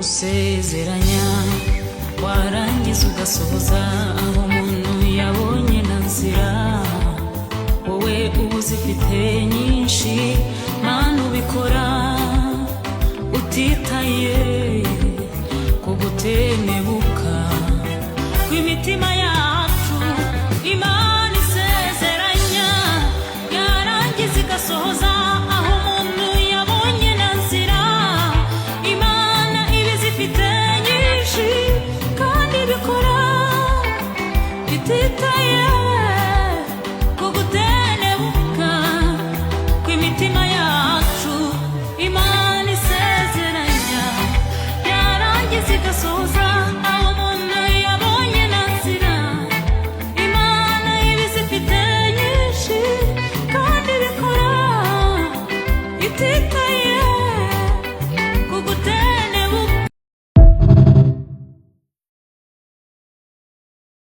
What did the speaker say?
usezeranya warangiza ugasohoza aho umuntu yabonye na nzira wowe uzifite nyinshi mana ubikora utitaye